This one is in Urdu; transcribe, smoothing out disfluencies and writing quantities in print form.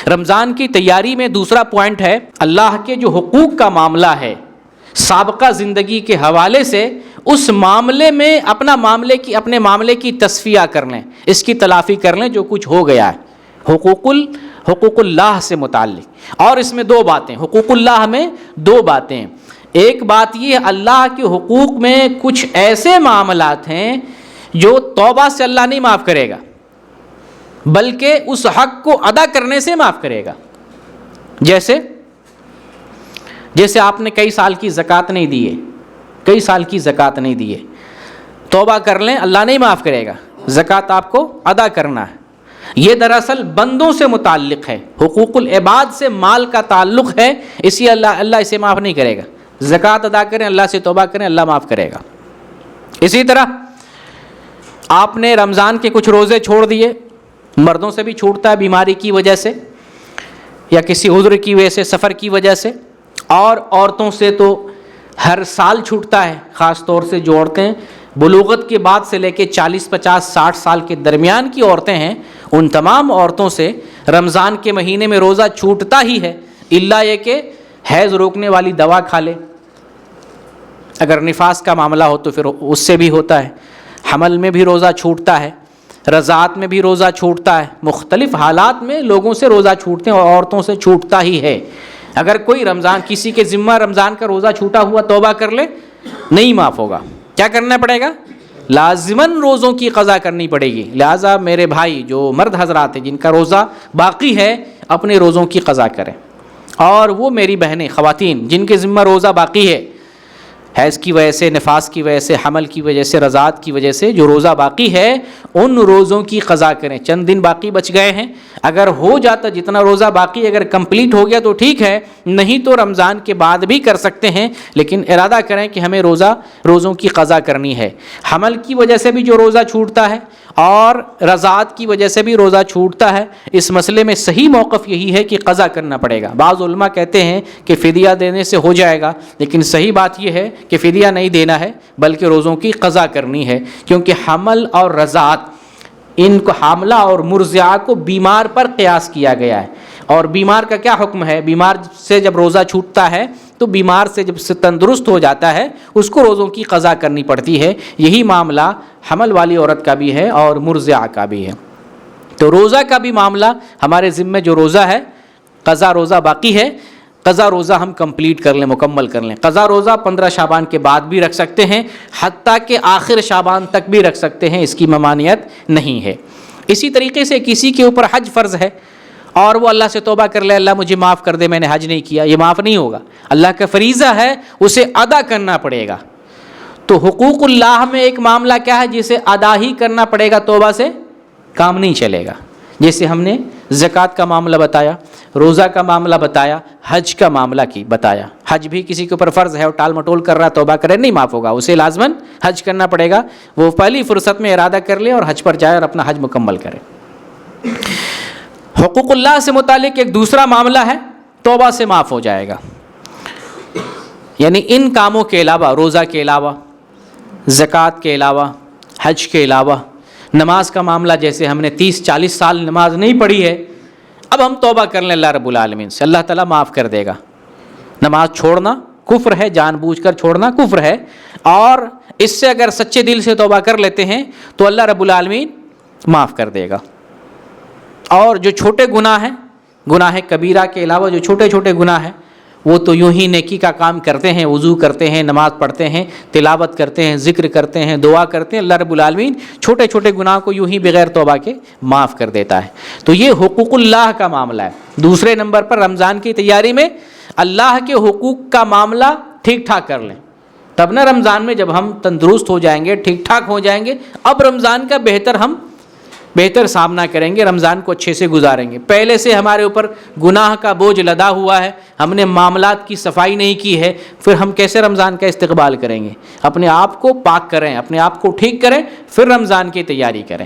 رمضان کی تیاری میں دوسرا پوائنٹ ہے اللہ کے جو حقوق کا معاملہ ہے سابقہ زندگی کے حوالے سے، اس معاملے میں اپنے معاملے کی تصفیہ کر لیں، اس کی تلافی کر لیں جو کچھ ہو گیا ہے حقوق اللہ سے متعلق۔ اور اس میں دو باتیں، حقوق اللہ میں دو باتیں ہیں۔ ایک بات یہ اللہ کے حقوق میں کچھ ایسے معاملات ہیں جو توبہ سے اللہ نہیں معاف کرے گا بلکہ اس حق کو ادا کرنے سے معاف کرے گا۔ جیسے آپ نے کئی سال کی زکوٰۃ نہیں دی ہے، توبہ کر لیں، اللہ نہیں معاف کرے گا، زکوٰۃ آپ کو ادا کرنا ہے۔ یہ دراصل بندوں سے متعلق ہے، حقوق العباد سے مال کا تعلق ہے، اسی اللہ اسے معاف نہیں کرے گا۔ زکوٰۃ ادا کریں، اللہ سے توبہ کریں، اللہ معاف کرے گا۔ اسی طرح آپ نے رمضان کے کچھ روزے چھوڑ دیے، مردوں سے بھی چھوٹتا ہے بیماری کی وجہ سے یا کسی عذر کی وجہ سے، سفر کی وجہ سے، اور عورتوں سے تو ہر سال چھوٹتا ہے، خاص طور سے جو عورتیں بلوغت کے بعد سے لے کے 40 50 60 سال کے درمیان کی عورتیں ہیں، ان تمام عورتوں سے رمضان کے مہینے میں روزہ چھوٹتا ہی ہے، الا یہ کہ حیض روکنے والی دوا کھا لے، اگر نفاس کا معاملہ ہو تو پھر اس سے بھی ہوتا ہے، حمل میں بھی روزہ چھوٹتا ہے، رضاعت میں بھی روزہ چھوٹتا ہے، مختلف حالات میں لوگوں سے روزہ چھوٹتے ہیں اور عورتوں سے چھوٹتا ہی ہے۔ اگر کوئی کسی کے ذمہ رمضان کا روزہ چھوٹا ہوا توبہ کر لے، نہیں معاف ہوگا، کیا کرنا پڑے گا؟ لازماً روزوں کی قضا کرنی پڑے گی۔ لہٰذا میرے بھائی جو مرد حضرات ہیں جن کا روزہ باقی ہے، اپنے روزوں کی قضا کریں، اور وہ میری بہنیں خواتین جن کے ذمہ روزہ باقی ہے، حیض کی وجہ سے، نفاس کی وجہ سے، حمل کی وجہ سے، رضاعت کی وجہ سے جو روزہ باقی ہے، ان روزوں کی قضا کریں۔ چند دن باقی بچ گئے ہیں، اگر ہو جاتا جتنا روزہ باقی اگر کمپلیٹ ہو گیا تو ٹھیک ہے، نہیں تو رمضان کے بعد بھی کر سکتے ہیں، لیکن ارادہ کریں کہ ہمیں روزوں کی قضا کرنی ہے۔ حمل کی وجہ سے بھی جو روزہ چھوٹتا ہے اور رضاعت کی وجہ سے بھی روزہ چھوٹتا ہے، اس مسئلے میں صحیح موقف یہی ہے کہ قضا کرنا پڑے گا۔ بعض علماء کہتے ہیں کہ فدیہ دینے سے ہو جائے گا، لیکن صحیح بات یہ ہے کہ فدیہ نہیں دینا ہے بلکہ روزوں کی قضا کرنی ہے، کیونکہ حمل اور رضاعت، ان کو حاملہ اور مرضعہ کو بیمار پر قیاس کیا گیا ہے، اور بیمار کا کیا حکم ہے؟ بیمار سے جب روزہ چھوٹتا ہے تو بیمار سے جب سے تندرست ہو جاتا ہے اس کو روزوں کی قضا کرنی پڑتی ہے۔ یہی معاملہ حمل والی عورت کا بھی ہے اور مرضعہ کا بھی ہے۔ تو روزہ کا بھی معاملہ ہمارے ذمہ جو روزہ ہے، قضا روزہ باقی ہے، قضا روزہ ہم کمپلیٹ کر لیں، مکمل کر لیں۔ قضا روزہ 15 شعبان کے بعد بھی رکھ سکتے ہیں، حتیٰ کہ آخر شعبان تک بھی رکھ سکتے ہیں، اس کی ممانعت نہیں ہے۔ اسی طریقے سے کسی کے اوپر حج فرض ہے اور وہ اللہ سے توبہ کر لے، اللہ مجھے معاف کر دے، میں نے حج نہیں کیا، یہ معاف نہیں ہوگا، اللہ کا فریضہ ہے، اسے ادا کرنا پڑے گا۔ تو حقوق اللہ میں ایک معاملہ کیا ہے جسے ادا ہی کرنا پڑے گا، توبہ سے کام نہیں چلے گا۔ جیسے ہم نے زکوٰۃ کا معاملہ بتایا، روزہ کا معاملہ بتایا، حج کا معاملہ بتایا۔ حج بھی کسی کے اوپر فرض ہے اور ٹال مٹول کر رہا، توبہ کرے نہیں معاف ہوگا، اسے لازماً حج کرنا پڑے گا، وہ پہلی فرصت میں ارادہ کر لے اور حج پر جائے اور اپنا حج مکمل کرے۔ حقوق اللہ سے متعلق ایک دوسرا معاملہ ہے، توبہ سے معاف ہو جائے گا، یعنی ان کاموں کے علاوہ، روزہ کے علاوہ، زکوٰۃ کے علاوہ، حج کے علاوہ، نماز کا معاملہ، جیسے ہم نے 30-40 سال نماز نہیں پڑھی ہے، اب ہم توبہ کر لیں اللہ رب العالمین سے، اللہ تعالیٰ معاف کر دے گا۔ نماز چھوڑنا کفر ہے، جان بوجھ کر چھوڑنا کفر ہے، اور اس سے اگر سچے دل سے توبہ کر لیتے ہیں تو اللہ رب العالمین معاف کر دے گا۔ اور جو چھوٹے گناہ ہیں، گناہ کبیرہ کے علاوہ جو چھوٹے چھوٹے گناہ ہیں، وہ تو یوں ہی نیکی کا کام کرتے ہیں، وضو کرتے ہیں، نماز پڑھتے ہیں، تلاوت کرتے ہیں، ذکر کرتے ہیں، دعا کرتے ہیں، اللہ رب العالمین چھوٹے چھوٹے گناہ کو یوں ہی بغیر توبہ کے معاف کر دیتا ہے۔ تو یہ حقوق اللہ کا معاملہ ہے۔ دوسرے نمبر پر رمضان کی تیاری میں اللہ کے حقوق کا معاملہ ٹھیک ٹھاک کر لیں، تب نہ رمضان میں جب ہم تندرست ہو جائیں گے، ٹھیک ٹھاک ہو جائیں گے، اب رمضان کا بہتر سامنا کریں گے، رمضان کو اچھے سے گزاریں گے۔ پہلے سے ہمارے اوپر گناہ کا بوجھ لدا ہوا ہے، ہم نے معاملات کی صفائی نہیں کی ہے، پھر ہم کیسے رمضان کا استقبال کریں گے؟ اپنے آپ کو پاک کریں، اپنے آپ کو ٹھیک کریں، پھر رمضان کی تیاری کریں۔